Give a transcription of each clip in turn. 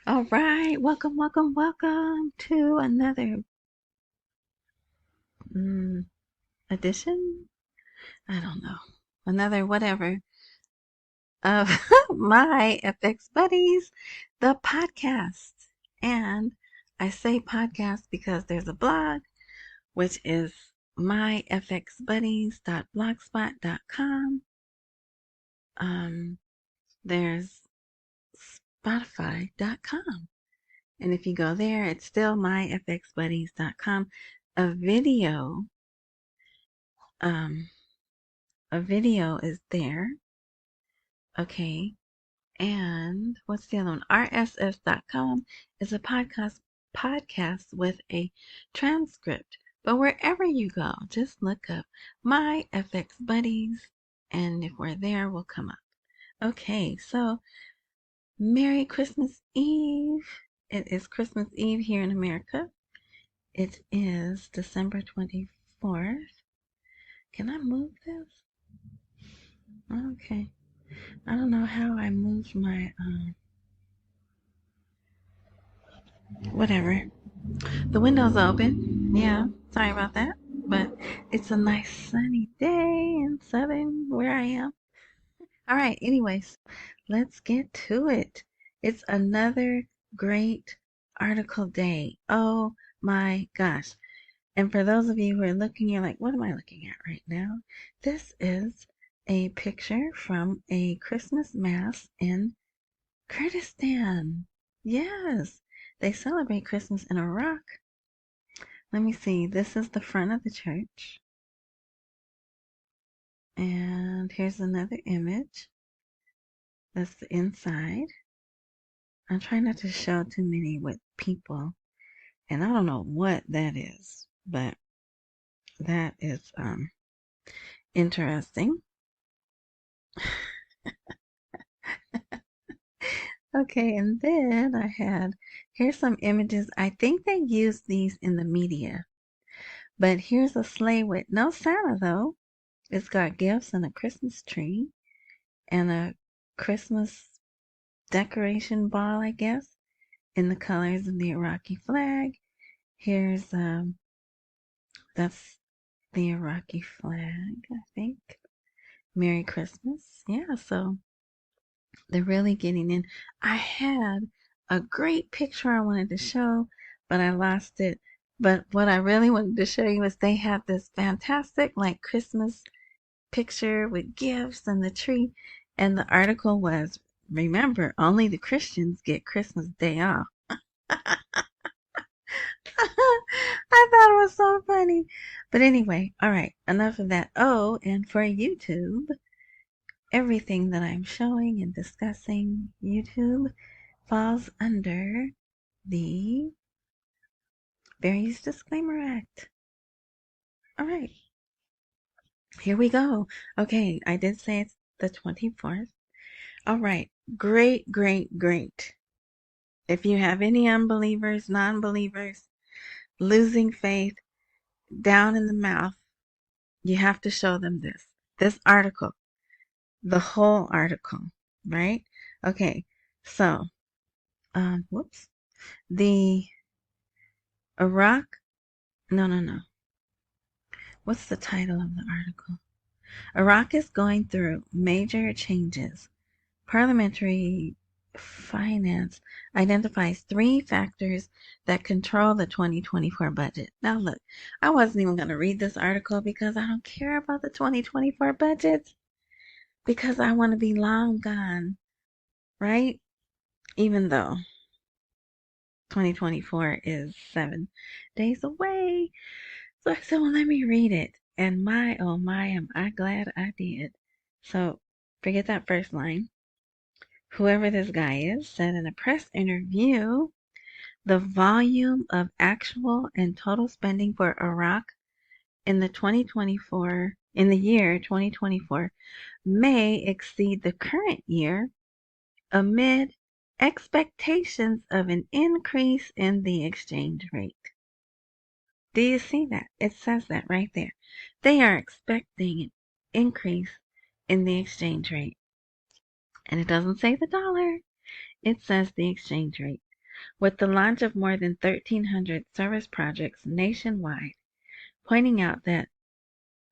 All right, welcome to another edition. I don't know, another whatever of my FX Buddies, the podcast. And I say podcast because there's a blog, which is myfxbuddies.blogspot.com. There's Spotify.com. And if you go there, it's still myfxbuddies.com. A video, um, a video is there. Okay. And what's the other one? RSS.com is a podcast with a transcript. But wherever you go, just look up My FX Buddies, and if we're there, we'll come up. Okay, so Merry Christmas Eve. It is Christmas Eve here in America. It is December 24th. Can I move this? Okay. I don't know how I moved my, whatever. The window's open. Yeah, sorry about that. But it's a nice sunny day in Southern where I am. All right, anyways, let's get to it. It's another great article day. Oh my gosh. And for those of you who are looking, you're like, what am I looking at right now? This is a picture from a Christmas Mass in Kurdistan. Yes, they celebrate Christmas in Iraq. Let me see. This is the front of the church. And here's another image. That's the inside. I'm trying not to show too many with people. And I don't know what that is, but that is interesting. Okay, and then here's some images. I think they use these in the media. But here's a sleigh with no Santa, though. It's got gifts and a Christmas tree and a Christmas decoration ball, I guess, in the colors of the Iraqi flag. Here's, that's the Iraqi flag, I think. Merry Christmas. Yeah, so they're really getting in. I had a great picture I wanted to show, but I lost it. But what I really wanted to show you is they have this fantastic like Christmas picture with gifts and the tree. And the article was, remember, only the Christians get Christmas Day off. I thought it was so funny. But anyway, all right, enough of that. Oh, and for YouTube, everything that I'm showing and discussing, YouTube falls under the Fair Use Disclaimer Act. All right, here we go. Okay, I did say it's the 24th. All right, great. If you have any unbelievers, non-believers, losing faith, down in the mouth, you have to show them this article, the whole article, right? Okay, so, whoops, the Iraq, no. What's the title of the article? Iraq is going through major changes. Parliamentary Finance identifies 3 factors that control the 2024 budget. Now look, I wasn't even going to read this article because I don't care about the 2024 budget because I want to be long gone, right? Even though 2024 is 7 days away. So I said, well, let me read it. And my, oh my, am I glad I did. So forget that first line. Whoever this guy is said in a press interview, the volume of actual and total spending for Iraq in the year 2024 may exceed the current year amid expectations of an increase in the exchange rate. Do you see that? It says that right there. They are expecting an increase in the exchange rate. And it doesn't say the dollar. It says the exchange rate. with the launch of more than 1,300 service projects nationwide, pointing out that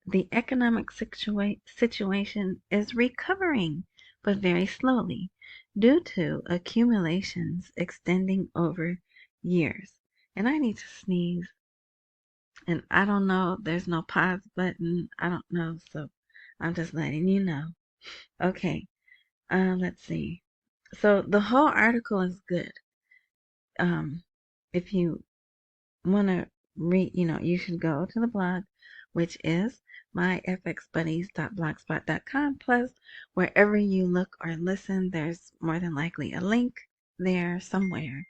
the economic situation is recovering, but very slowly, due to accumulations extending over years. And I need to sneeze. And I don't know, there's no pause button. I don't know, so I'm just letting you know. Okay, let's see. So the whole article is good. If you want to read, you should go to the blog, which is myfxbuddies.blogspot.com. Plus, wherever you look or listen, there's more than likely a link there somewhere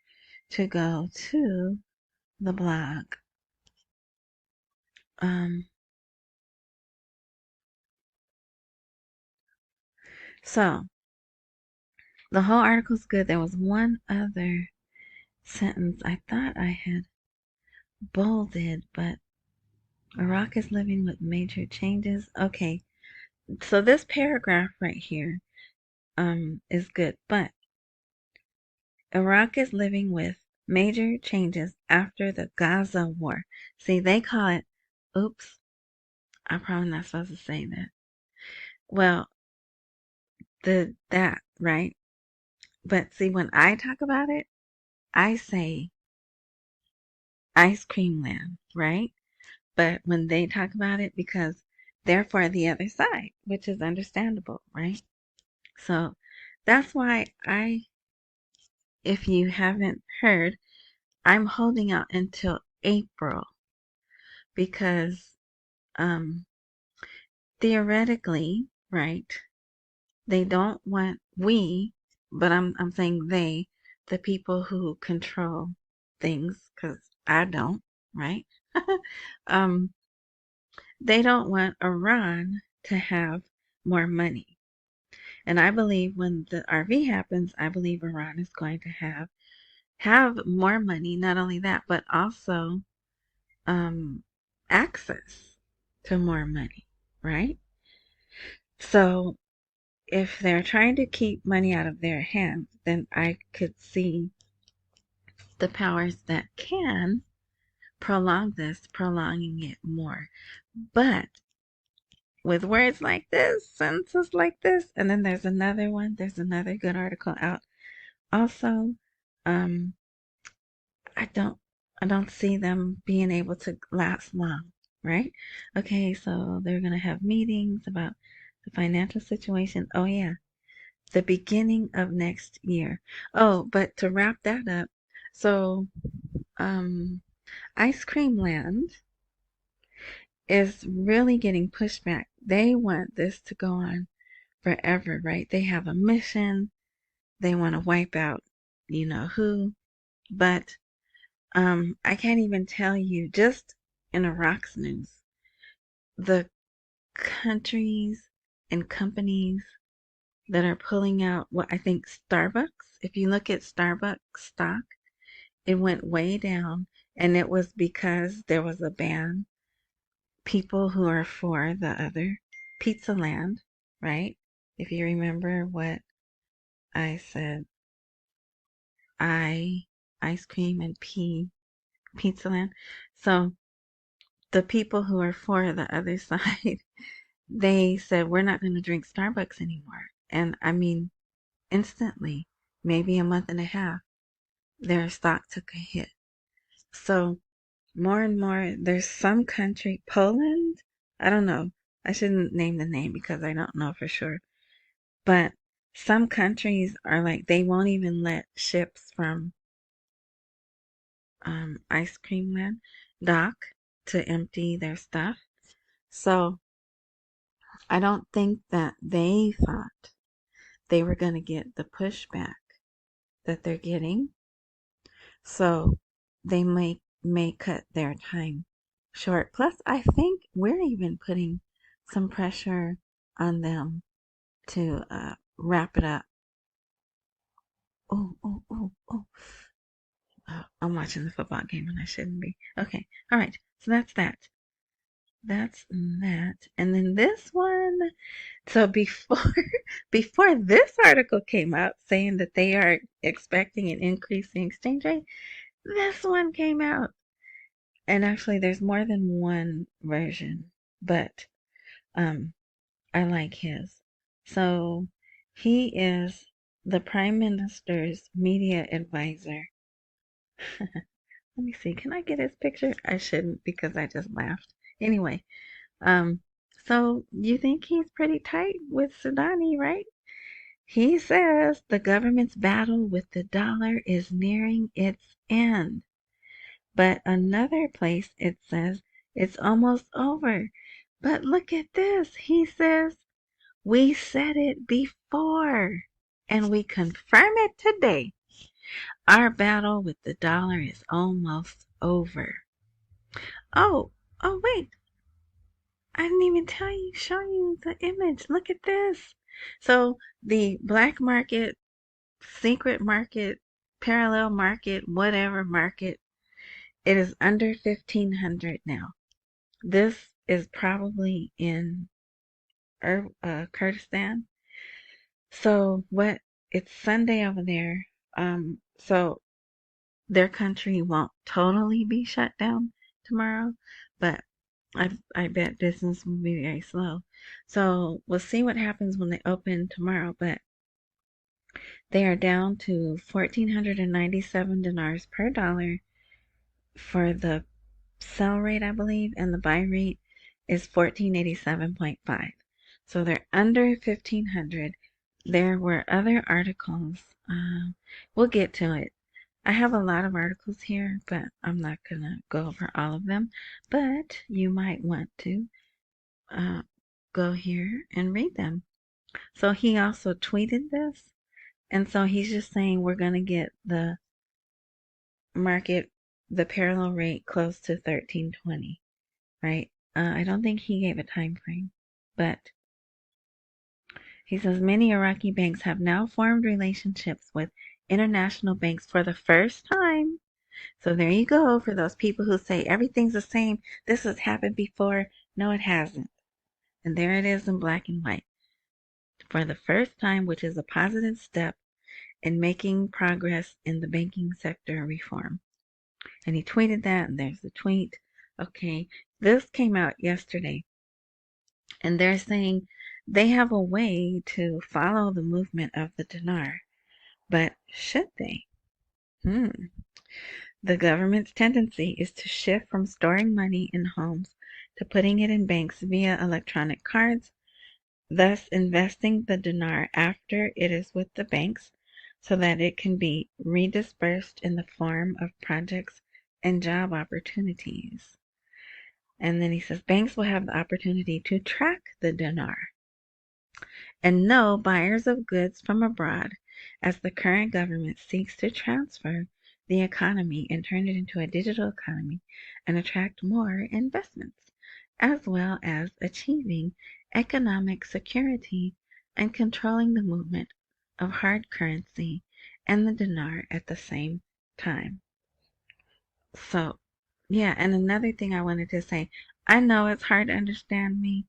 to go to the blog. So the whole article's good. There was one other sentence I thought I had bolded, but Iraq is living with major changes. Okay, so this paragraph right here is good, but Iraq is living with major changes after the Gaza war. See, they call it, oops, I'm probably not supposed to say that. Well, that, right? But see, when I talk about it, I say ice cream land, right? But when they talk about it, because they're for the other side, which is understandable, right? So that's why if you haven't heard, I'm holding out until April because theoretically, right, they don't want but I'm saying they, the people who control things, because I don't, right? They don't want Iran to have more money. And I believe when the RV happens, I believe Iran is going to have more money. Not only that, but also access to more money, right? So if they're trying to keep money out of their hands, then I could see the powers that can prolong this, prolonging it more. But with words like this, sentences like this, and then there's another one, there's another good article out. Also, um, I don't see them being able to last long, right? Okay, so they're gonna have meetings about the financial situation. Oh yeah, the beginning of next year. Oh, but to wrap that up, so Ice Cream Land is really getting pushed back. They want this to go on forever, right? They have a mission. They want to wipe out you know who. But I can't even tell you, just in Iraq's news, the countries and companies that are pulling out what I think Starbucks, if you look at Starbucks stock, it went way down, and it was because there was a ban. People who are for the other Pizza Land, right? If you remember what I said, ice cream and Pizza Land. So the people who are for the other side, they said, we're not going to drink Starbucks anymore. And I mean, instantly, maybe a month and a half, their stock took a hit. So more and more, there's some country, Poland, I don't know. I shouldn't name the name because I don't know for sure. But some countries are like, they won't even let ships from Ice Cream Land dock to empty their stuff. So I don't think that they thought they were going to get the pushback that they're getting. So they may cut their time short. Plus, I think we're even putting some pressure on them to wrap it up. Oh. I'm watching the football game and I shouldn't be. Okay. All right. So that's that. that's that. And then this one, so before this article came out saying that they are expecting an increase in exchange rate, this one came out. And actually there's more than one version, but I like his. So he is the Prime Minister's media advisor. Let me see. Can I get his picture? I shouldn't because I just laughed. Anyway, um, so you think he's pretty tight with Sudani, right? He says the government's battle with the dollar is nearing its end. But another place it says it's almost over. But look at this. He says, we said it before and we confirm it today. Our battle with the dollar is almost over. Oh, wait. I didn't even show you the image. Look at this. So the black market, secret market, parallel market, whatever market, it is under 1,500 now. This is probably in Kurdistan. So it's Sunday over there. So their country won't totally be shut down tomorrow, but I bet business will be very slow. So we'll see what happens when they open tomorrow, but they are down to 1,497 dinars per dollar for the sell rate, I believe, and the buy rate is 1487.5. So they're under 1,500. There were other articles. We'll get to it. I have a lot of articles here, but I'm not going to go over all of them. But you might want to go here and read them. So he also tweeted this. And so he's just saying we're going to get the market, the parallel rate close to 1320, right? I don't think he gave a time frame, but he says many Iraqi banks have now formed relationships with international banks for the first time. So there you go for those people who say everything's the same. This has happened before. No, it hasn't. And there it is in black and white. For the first time, which is a positive step in making progress in the banking sector reform. And he tweeted that, and there's the tweet. Okay, this came out yesterday. And they're saying they have a way to follow the movement of the dinar. But should they? The government's tendency is to shift from storing money in homes to putting it in banks via electronic cards, thus investing the dinar after it is with the banks so that it can be redispersed in the form of projects and job opportunities. And then he says banks will have the opportunity to track the dinar and know buyers of goods from abroad as the current government seeks to transfer the economy and turn it into a digital economy and attract more investments, as well as achieving economic security and controlling the movement of hard currency and the dinar at the same time. So, yeah, and another thing I wanted to say, I know it's hard to understand me.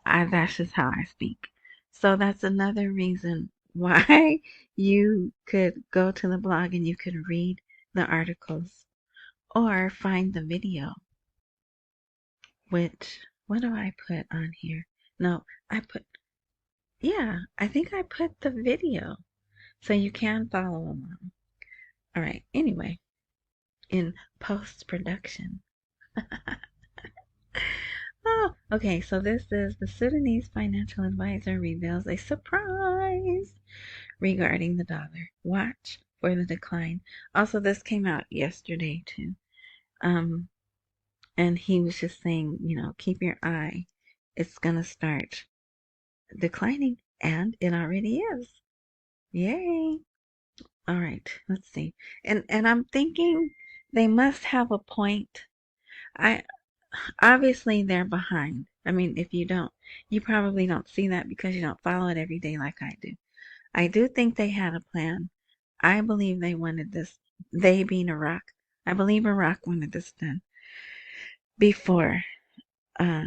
That's just how I speak. So that's another reason why you could go to the blog and you could read the articles or find the video, which, what do I put on here? No, I think I put the video so you can follow along. All right, anyway, in post-production. Oh, okay, so this is the Sudanese financial advisor reveals a surprise regarding the dollar. Watch for the decline. Also, this came out yesterday too. And he was just saying, keep your eye. It's gonna start declining, and it already is. Yay! All right, let's see. And I'm thinking they must have a point. Obviously they're behind. I mean, if you probably don't see that because you don't follow it every day like I do. I do think they had a plan. I believe they wanted this, they being Iraq. I believe Iraq wanted this done before uh,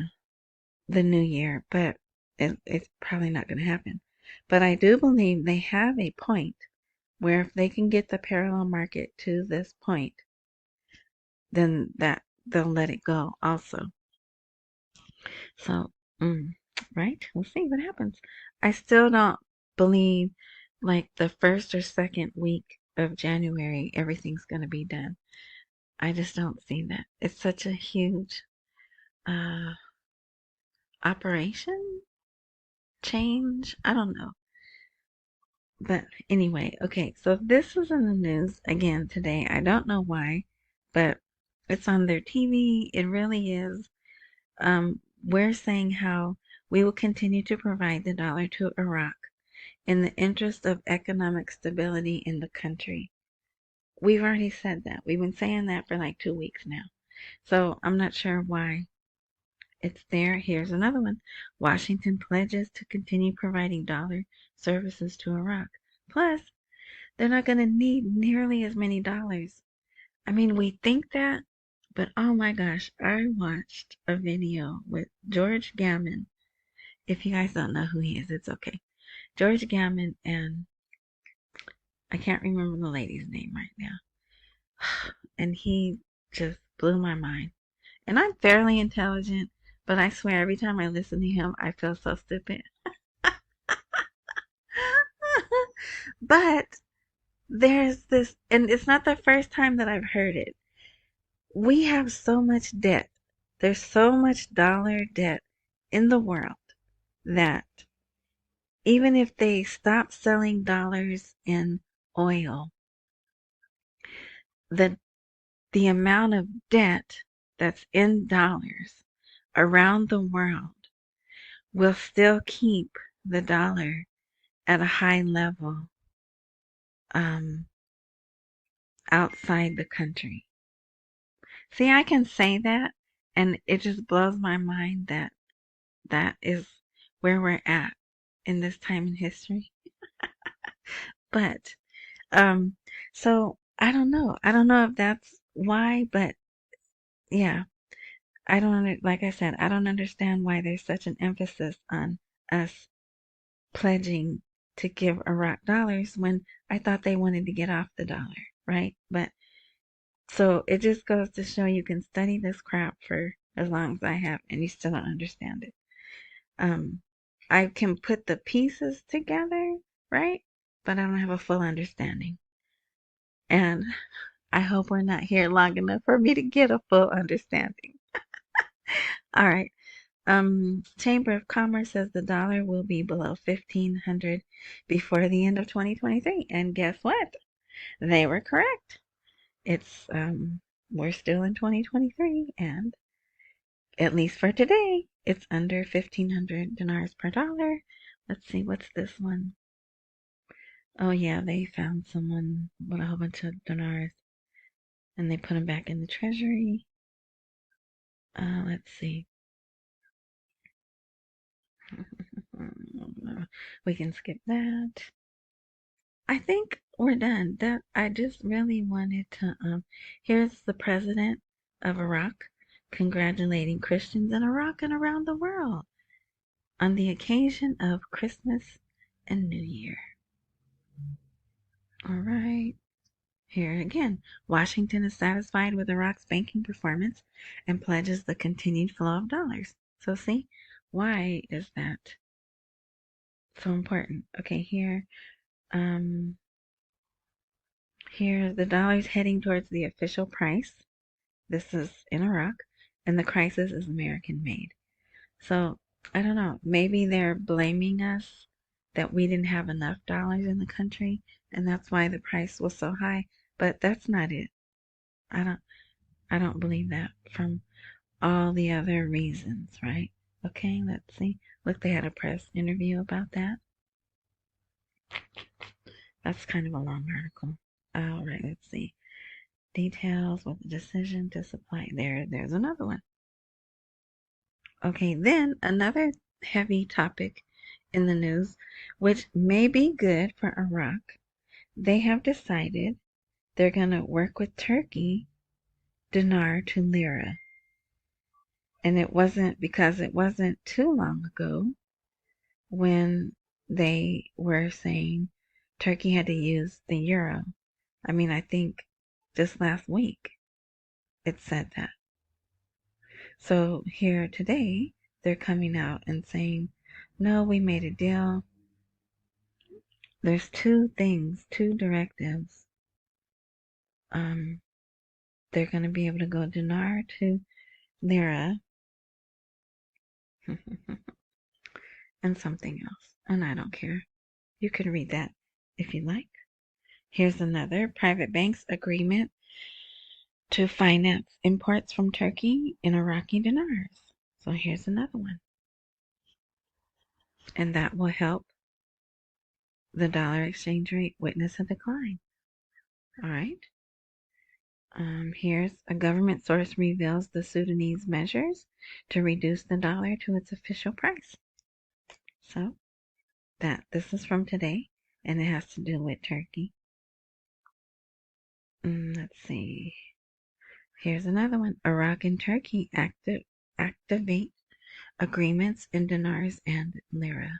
the new year, but it's probably not going to happen. But I do believe they have a point where if they can get the parallel market to this point, then that they'll let it go also. So, right? We'll see what happens. I still don't believe like the first or second week of January everything's going to be done. I just don't see that. It's such a huge uh operation change. I don't know. But anyway, okay, so this was in the news again today. I don't know why, but it's on their TV. It really is. We're saying how we will continue to provide the dollar to Iraq in the interest of economic stability in the country. We've already said that. We've been saying that for like 2 weeks now. So I'm not sure why it's there. Here's another one. Washington pledges to continue providing dollar services to Iraq. Plus, they're not going to need nearly as many dollars. I mean, we think that, but oh my gosh, I watched a video with George Gammon. If you guys don't know who he is, it's okay. George Gammon and I can't remember the lady's name right now. And he just blew my mind. And I'm fairly intelligent, but I swear every time I listen to him, I feel so stupid. But there's this, and it's not the first time that I've heard it. We have so much debt. There's so much dollar debt in the world that even if they stop selling dollars in oil, the amount of debt that's in dollars around the world will still keep the dollar at a high level outside the country. See, I can say that, and it just blows my mind that that is where we're at in this time in history. But, so I don't know. I don't know if that's why, but yeah, I don't, like I said, I don't understand why there's such an emphasis on us pledging to give Iraq dollars when I thought they wanted to get off the dollar, right? But so it just goes to show you can study this crap for as long as I have and you still don't understand it. I can put the pieces together, right? But I don't have a full understanding. And I hope we're not here long enough for me to get a full understanding. All right. Chamber of Commerce says the dollar will be below 1,500 before the end of 2023. And guess what? They were correct. It's we're still in 2023, and at least for today, it's under 1,500 dinars per dollar. Let's see, what's this one? Oh yeah, they found someone with a whole bunch of dinars, and they put them back in the treasury. Let's see. We can skip that. I think we're done. That I just really wanted to here's the president of Iraq congratulating Christians in Iraq and around the world on the occasion of Christmas and New Year. All right. Here again, Washington is satisfied with Iraq's banking performance and pledges the continued flow of dollars. So see, why is that so important? Okay, here the dollar's heading towards the official price. This is in Iraq, and the crisis is American made. So I don't know. Maybe they're blaming us that we didn't have enough dollars in the country, and that's why the price was so high. But that's not it. I don't believe that from all the other reasons, right? Okay, let's see. Look, they had a press interview about that. That's kind of a long article. All right, let's see. Details with the decision to supply. There's another one. Okay, then another heavy topic in the news, which may be good for Iraq. They have decided they're going to work with Turkey, dinar to lira. And it wasn't because it wasn't too long ago when they were saying Turkey had to use the euro. I mean, I think just last week it said that. So here today, they're coming out and saying, no, we made a deal. There's two directives. They're going to be able to go dinar to lira and something else. And I don't care. You can read that if you like. Here's another private banks agreement to finance imports from Turkey in Iraqi dinars. So here's another one. And that will help the dollar exchange rate witness a decline. All right. Here's a government source reveals the Sudanese measures to reduce the dollar to its official price. So this is from today, and it has to do with Turkey. Let's see. Here's another one. Iraq and Turkey activate agreements in dinars and lira.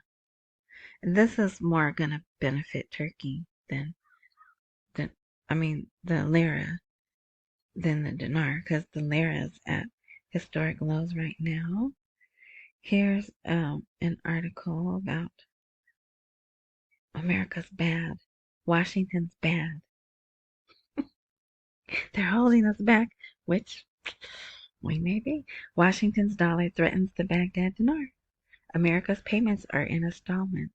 And this is more going to benefit Turkey than the lira than the dinar, because the lira is at historic lows right now. Here's an article about America's bad. Washington's bad. They're holding us back, which we may be. Washington's dollar threatens the Baghdad dinar. America's payments are in installments,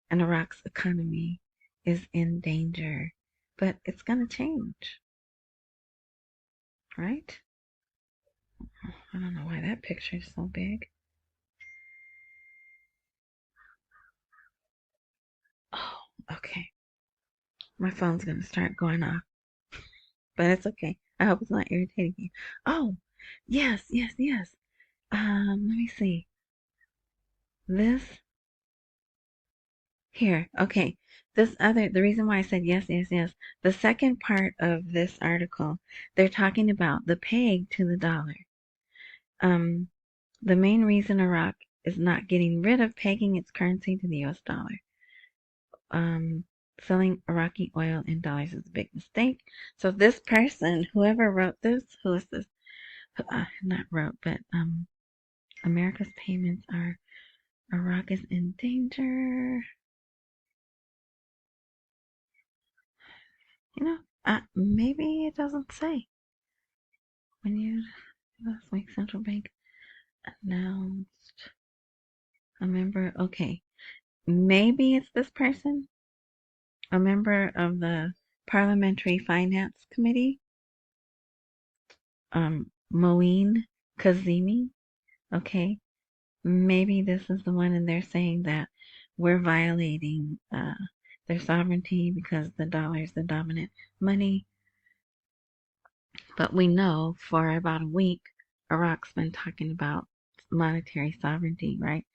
and Iraq's economy is in danger. But it's going to change, right? I don't know why that picture is so big. Oh, okay. My phone's going to start going off, but it's okay. I hope it's not irritating you. Oh, yes. Let me see. This here. Okay. The reason why I said yes. The second part of this article, they're talking about the peg to the dollar. The main reason Iraq is not getting rid of pegging its currency to the US dollar. Selling Iraqi oil in dollars is a big mistake. So this person, whoever wrote this, who is this? Not wrote, but America's payments are Iraq is in danger. Maybe it doesn't say. Last week central bank announced a member. Okay, maybe it's this person, a member of the Parliamentary Finance Committee, Moeen Kazemi. Okay, maybe this is the one, and they're saying that we're violating their sovereignty because the dollar is the dominant money. But we know for about a week, Iraq's been talking about monetary sovereignty, right?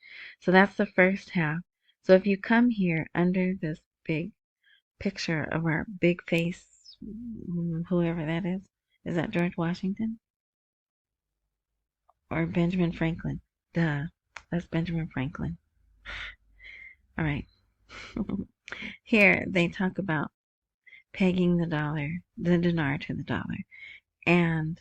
So that's the first half. So if you come here under this big picture of our big face, whoever that is that George Washington? Or Benjamin Franklin? Duh, that's Benjamin Franklin. All right. Here they talk about pegging the dinar to the dollar. And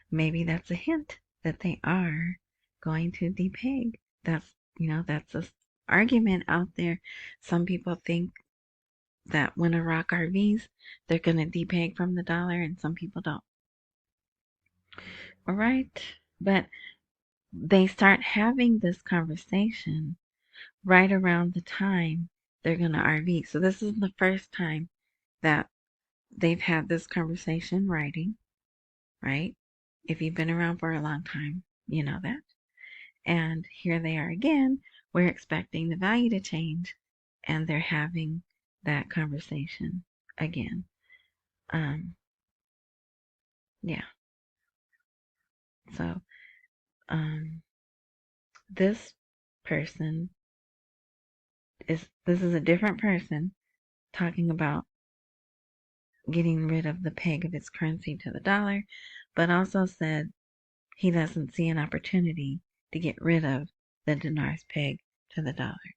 maybe that's a hint that they are going to depeg. That's an argument out there. Some people think that when Iraq RVs, they're going to depeg from the dollar, and some people don't. All right. But they start having this conversation right around the time they're going to RV. So this is the first time that they've had this conversation writing, right? If you've been around for a long time, you know that. And here they are again. We're expecting the value to change, and they're having that conversation again. Yeah. So, this is a different person talking about getting rid of the peg of its currency to the dollar. but also said he doesn't see an opportunity to get rid of the dinar's peg to the dollar,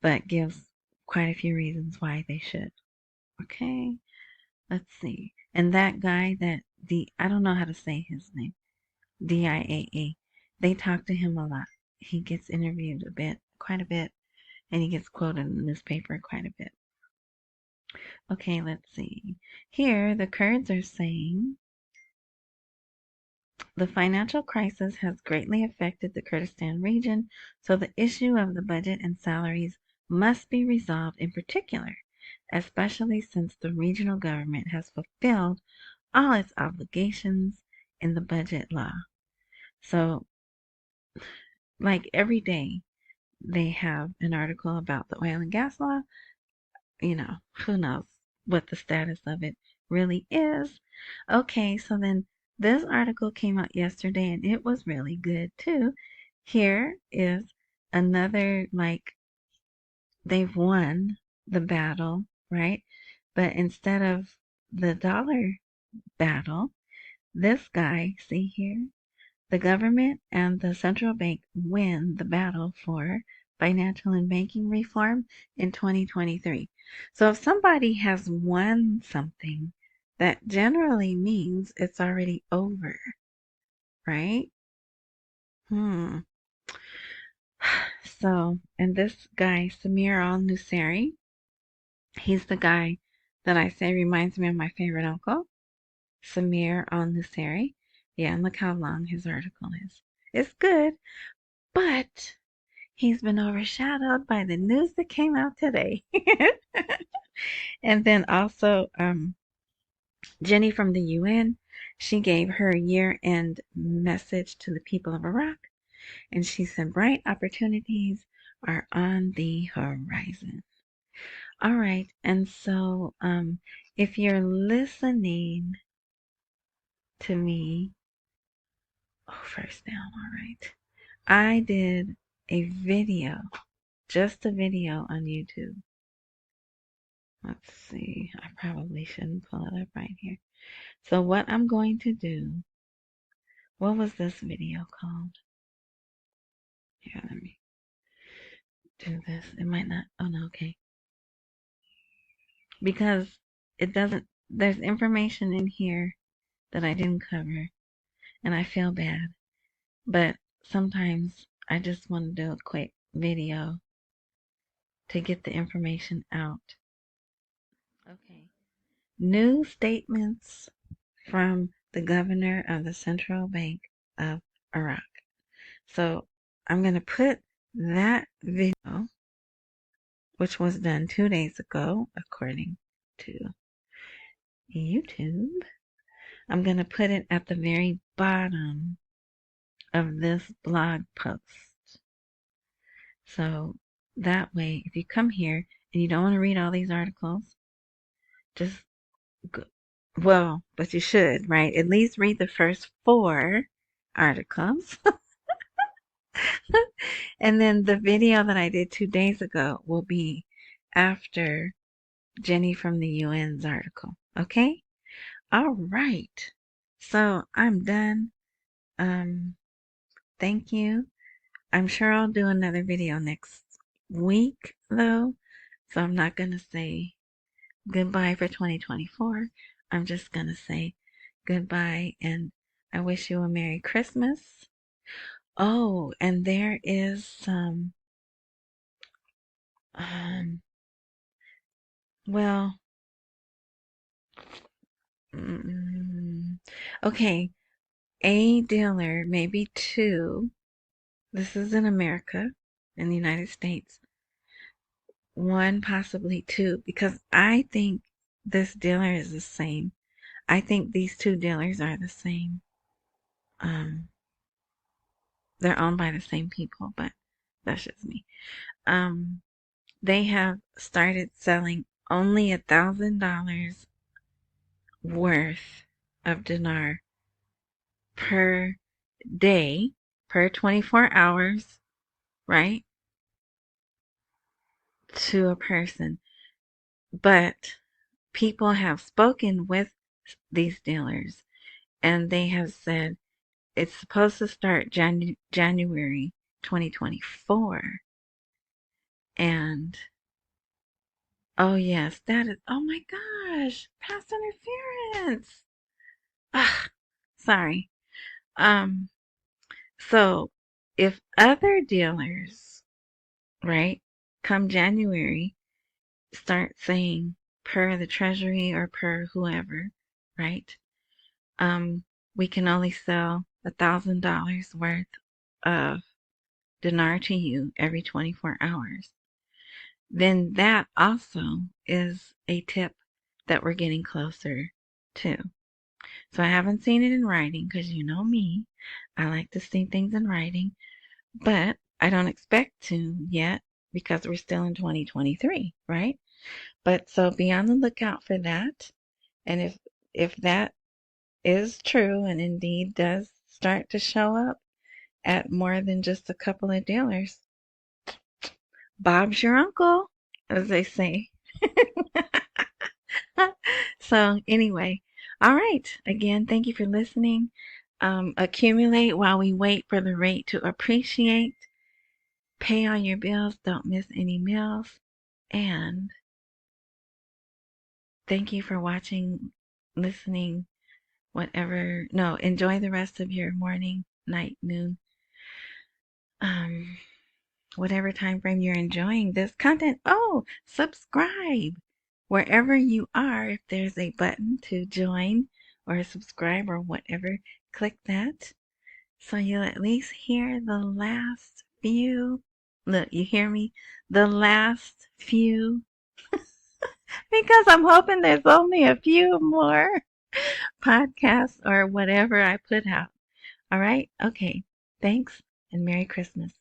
but gives quite a few reasons why they should. Okay, let's see. And that guy I don't know how to say his name, DIAA, they talk to him a lot. He gets interviewed quite a bit, and he gets quoted in the newspaper quite a bit. Okay, let's see. Here, the Kurds are saying the financial crisis has greatly affected the Kurdistan region, so the issue of the budget and salaries must be resolved in particular, especially since the regional government has fulfilled all its obligations in the budget law. So, like every day, they have an article about the oil and gas law. Who knows what the status of it really is. Okay, so then this article came out yesterday and it was really good too. Here is another, like, they've won the battle, right? But instead of the dollar battle, this guy, see here, the government and the central bank win the battle for financial and banking reform in 2023. So if somebody has won something, that generally means it's already over, right? So, and this guy, Samir Al-Nusayri, he's the guy that I say reminds me of my favorite uncle, Samir Al-Nusayri. Yeah, and look how long his article is. It's good, but he's been overshadowed by the news that came out today. And then also, Jenny from the UN, she gave her year-end message to the people of Iraq, and she said bright opportunities are on the horizon. All right, and so if you're listening to me, first down, all right. I did a video, just a video on YouTube. Let's see, I probably shouldn't pull it up right here. So what I'm going to do, what was this video called? Here, let me do this. It might not, oh no, okay. Because it doesn't, there's information in here that I didn't cover, and I feel bad. But sometimes I just want to do a quick video to get the information out. Okay. New statements from the governor of the Central Bank of Iraq. So I'm going to put that video, which was done 2 days ago, according to YouTube. I'm going to put it at the very bottom of this blog post. So that way, if you come here and you don't want to read all these articles, just go, well, but you should, right? At least read the first 4 articles. And then the video that I did 2 days ago will be after Jenny from the UN's article. Okay? All right. So I'm done. Thank you. I'm sure I'll do another video next week though. So I'm not going to say goodbye for 2024. I'm just going to say goodbye and I wish you a Merry Christmas. Oh, and there is some, well, okay, a dealer, maybe 2. This is in America, in the United States. 1, possibly 2, because I think this dealer is the same. I think these 2 dealers are the same. They're owned by the same people, but that's just me. They have started selling only $1,000 worth of dinar per day, per 24 hours, right? To a person. But people have spoken with these dealers and they have said it's supposed to start January 2024. And oh yes, that is, oh my gosh, past interference. Ugh, sorry. Um, so if other dealers, right, come January, start saying per the Treasury or per whoever, right? Um, we can only sell $1,000 worth of dinar to you every 24 hours. Then that also is a tip that we're getting closer to. So I haven't seen it in writing because you know me, I like to see things in writing, but I don't expect to yet because we're still in 2023, right? But so be on the lookout for that. And if that is true and indeed does start to show up at more than just a couple of dealers, Bob's your uncle, as they say. So anyway, all right. Again, thank you for listening. Accumulate while we wait for the rate to appreciate. Pay all your bills. Don't miss any meals. And thank you for watching, listening, whatever. No, enjoy the rest of your morning, night, noon, um, whatever time frame you're enjoying this content. Oh, subscribe wherever you are. If there's a button to join or subscribe or whatever, click that so you'll at least hear the last few. Look, you hear me? The last few. Because I'm hoping there's only a few more podcasts or whatever I put out. All right? Okay. Thanks and Merry Christmas.